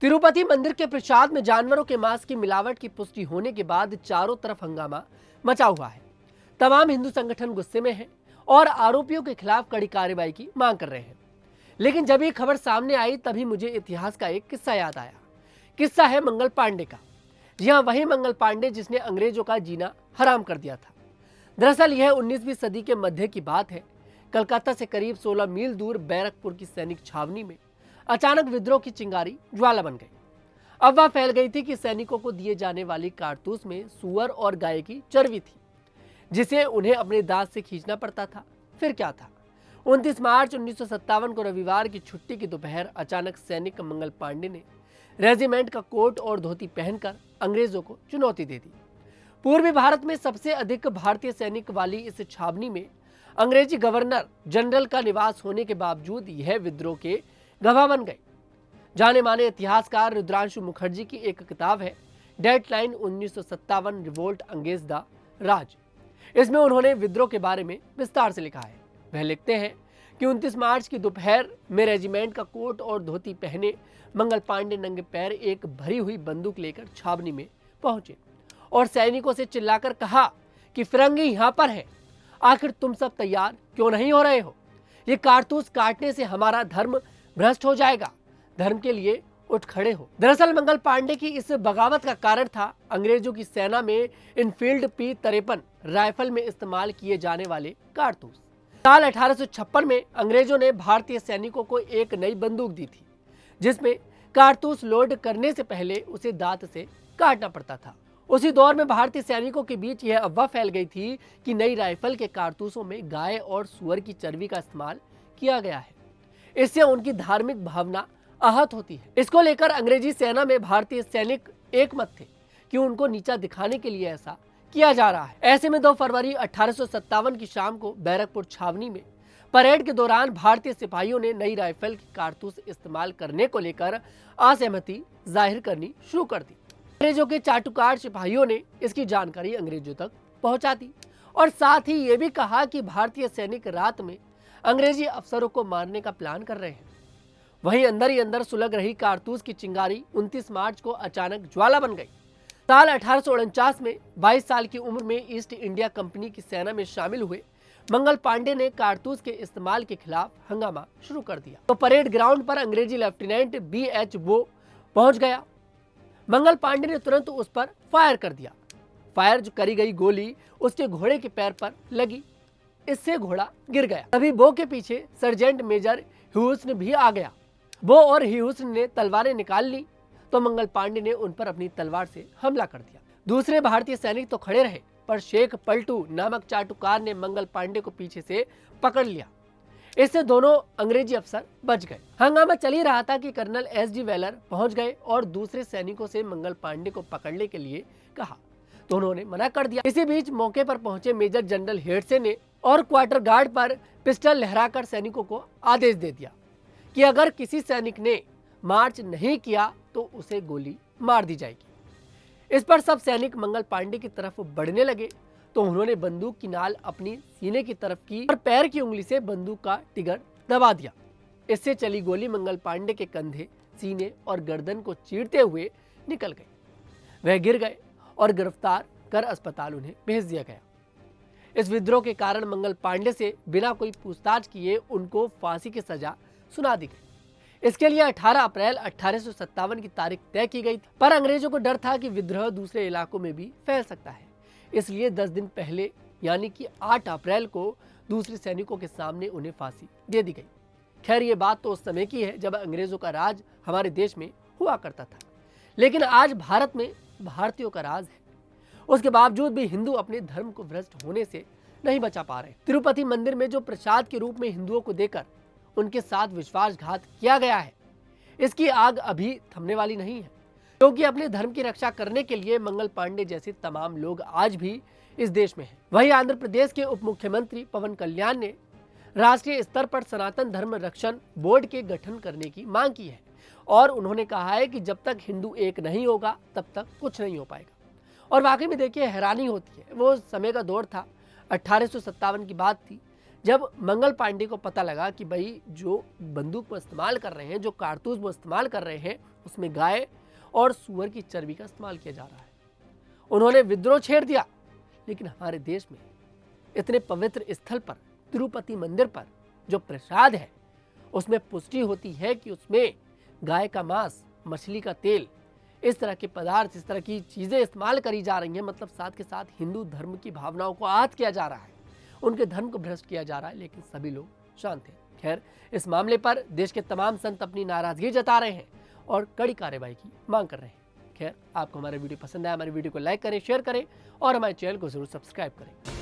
तिरुपति मंदिर के प्रसाद में जानवरों के मांस की मिलावट की पुष्टि होने के बाद चारों तरफ हंगामा मचा हुआ है। तमाम हिंदू संगठन गुस्से में हैं और आरोपियों के खिलाफ कड़ी कार्रवाई की मांग कर रहे हैं। लेकिन जब ये खबर सामने आई तभी मुझे इतिहास का एक किस्सा याद आया। किस्सा है मंगल पांडे का। जी हाँ, वही मंगल पांडे जिसने अंग्रेजों का जीना हराम कर दिया था। दरअसल यह 19वीं सदी के मध्य की बात है। कलकत्ता से करीब 16 मील दूर बैरकपुर की सैनिक छावनी में अचानक विद्रोह की चिंगारी ज्वाला बन गई। अफवाह फैल गई थी कि सैनिकों को दिए जाने वाली कारतूस में सुअर और गाय की चर्बी थी, जिसे उन्हें अपने दांत से खींचना पड़ता था। फिर क्या था? 29 मार्च 1957 को रविवार की छुट्टी की दोपहर अचानक सैनिक मंगल पांडे ने रेजिमेंट का कोट और धोती पहनकर अंग्रेजों को चुनौती दे दी। पूर्वी भारत में सबसे अधिक भारतीय सैनिक वाली इस छावनी में अंग्रेजी गवर्नर जनरल का निवास होने के बावजूद यह विद्रोह के गवाह बन गए। जाने माने इतिहासकार रुद्रांशु मुखर्जी की एक किताब है डेडलाइन 1957 रिवोल्ट अंगेंस्ट द राज। इसमें उन्होंने विद्रोह के बारे में विस्तार से लिखा है। वह लिखते हैं कि 29 मार्च की दोपहर में रेजिमेंट का कोट और धोती पहने मंगल पांडे नंगे पैर एक भरी हुई बंदूक लेकर छावनी में पहुंचे और सैनिकों से चिल्लाकर कहा कि फिरंगी यहाँ पर है, आखिर तुम सब तैयार क्यों नहीं हो रहे हो? ये कारतूस काटने से हमारा धर्म भ्रष्ट हो जाएगा, धर्म के लिए उठ खड़े हो। दरअसल मंगल पांडे की इस बगावत का कारण था अंग्रेजों की सेना में इनफील्ड P53 राइफल में इस्तेमाल किए जाने वाले कारतूस। साल 1856 में अंग्रेजों ने भारतीय सैनिकों को एक नई बंदूक दी थी, जिसमें कारतूस लोड करने से पहले उसे दांत से काटना पड़ता था। उसी दौर में भारतीय सैनिकों के बीच यह अफवाह फैल गई थी कि नई राइफल के कारतूसों में गाय और सुअर की चर्बी का इस्तेमाल किया गया है। इससे उनकी धार्मिक भावना आहत होती है। इसको लेकर अंग्रेजी सेना में भारतीय सैनिक एकमत थे कि उनको नीचा दिखाने के लिए ऐसा किया जा रहा है। ऐसे में 2 फरवरी 1857 की शाम को बैरकपुर छावनी में परेड के दौरान भारतीय सिपाहियों ने नई राइफल की कारतूस इस्तेमाल करने को लेकर असहमति जाहिर करनी शुरू कर दी। अंग्रेजों के चाटुकार सिपाहियों ने इसकी जानकारी अंग्रेजों तक पहुंचा दी और साथ ही ये भी कहा कि भारतीय सैनिक रात में अंग्रेजी अफसरों को मारने का प्लान कर रहे हैं। वहीं अंदर ही अंदर सुलग रही कारतूस की चिंगारी 29 मार्च को अचानक ज्वाला बन गई। साल 1849 में 22 साल की उम्र में ईस्ट इंडिया कंपनी की सेना में शामिल हुए मंगल पांडे ने कारतूस के इस्तेमाल के खिलाफ हंगामा शुरू कर दिया। तो परेड ग्राउंड पर अंग्रेजी लेफ्टिनेंट BH वो पहुंच गया। मंगल पांडे ने तुरंत उस पर फायर कर दिया। फायर जो करी गई गोली उसके घोड़े के पैर पर लगी, इससे घोड़ा गिर गया। तभी बो के पीछे सर्जेंट मेजर ह्यूस्न भी आ गया। बो और ह्यूस्न ने तलवारें निकाल ली तो मंगल पांडे ने उन पर अपनी तलवार से हमला कर दिया। दूसरे भारतीय सैनिक तो खड़े रहे, पर शेख पलटू नामक चाटुकार ने मंगल पांडे को पीछे से पकड़ लिया। इससे दोनों अंग्रेजी अफसर बच गए। हंगामा चल ही रहा था कि कर्नल SD वेलर पहुंच गए और दूसरे सैनिकों से मंगल पांडे को पकड़ने के लिए कहा तो उन्होंने मना कर दिया। इसी बीच मौके पर पहुंचे मेजर जनरल हेडसे ने और क्वार्टर गार्ड पर पिस्टल लहराकर सैनिकों को आदेश दे दिया कि अगर किसी सैनिक ने मार्च नहीं किया तो उसे गोली मार दी जाएगी। इस पर सब सैनिक मंगल पांडे की तरफ बढ़ने लगे तो उन्होंने बंदूक की नाल अपनी सीने की तरफ की और पैर की उंगली से बंदूक का टिगर दबा दिया। इससे चली गोली मंगल पांडे के कंधे, सीने और गर्दन को चीरते हुए निकल गई। वह गिर गए और गिरफ्तार कर अस्पताल उन्हें भेज दिया गया। इस विद्रोह के कारण मंगल पांडे से बिना कोई पूछताछ किए उनको फांसी की सजा सुना दी गई। इसके लिए 18 अप्रैल 1857 की तारीख तय की गई थी, पर अंग्रेजों को डर था कि विद्रोह दूसरे इलाकों में भी फैल सकता है। इसलिए 10 दिन पहले यानी कि 8 अप्रैल को दूसरे सैनिकों के सामने उन्हें फांसी दे दी गई। खैर, ये बात तो उस समय की है जब अंग्रेजों का राज हमारे देश में हुआ करता था, लेकिन आज भारत में भारतीयों का राज है। उसके बावजूद भी हिंदू अपने धर्म को भ्रष्ट होने से नहीं बचा पा रहे। तिरुपति मंदिर में जो प्रसाद के रूप में हिंदुओं को देकर उनके साथ विश्वासघात किया गया है, इसकी आग अभी थमने वाली नहीं है, क्योंकि अपने धर्म की रक्षा करने के लिए मंगल पांडे जैसे तमाम लोग आज भी इस देश में हैं। वहीं आंध्र प्रदेश के उप मुख्यमंत्री पवन कल्याण ने राष्ट्रीय स्तर पर सनातन धर्म रक्षण बोर्ड के गठन करने की मांग की है और उन्होंने कहा है कि जब तक हिंदू एक नहीं होगा तब तक कुछ नहीं हो पाएगा। और वाकई में देखिए, हैरानी होती है। वो समय का दौर था, 1857 की बात थी, जब मंगल पांडे को पता लगा कि भाई जो बंदूक वो इस्तेमाल कर रहे हैं, जो कारतूस वो इस्तेमाल कर रहे हैं, उसमें गाय और सूअर की चर्बी का इस्तेमाल किया जा रहा है, उन्होंने विद्रोह छेड़ दिया। लेकिन हमारे देश में इतने पवित्र स्थल पर, तिरुपति मंदिर पर जो प्रसाद है, उसमें पुष्टि होती है कि उसमें गाय का मांस, मछली का तेल, इस तरह के पदार्थ, इस तरह की चीजें इस्तेमाल करी जा रही हैं। मतलब साथ के साथ हिंदू धर्म की भावनाओं को आहत किया जा रहा है, उनके धर्म को भ्रष्ट किया जा रहा है, लेकिन सभी लोग शांत हैं। खैर, इस मामले पर देश के तमाम संत अपनी नाराजगी जता रहे हैं और कड़ी कार्रवाई की मांग कर रहे हैं। खैर, आपको हमारा वीडियो पसंद आया, हमारे वीडियो को लाइक करें, शेयर करें और हमारे चैनल को जरूर सब्सक्राइब करें।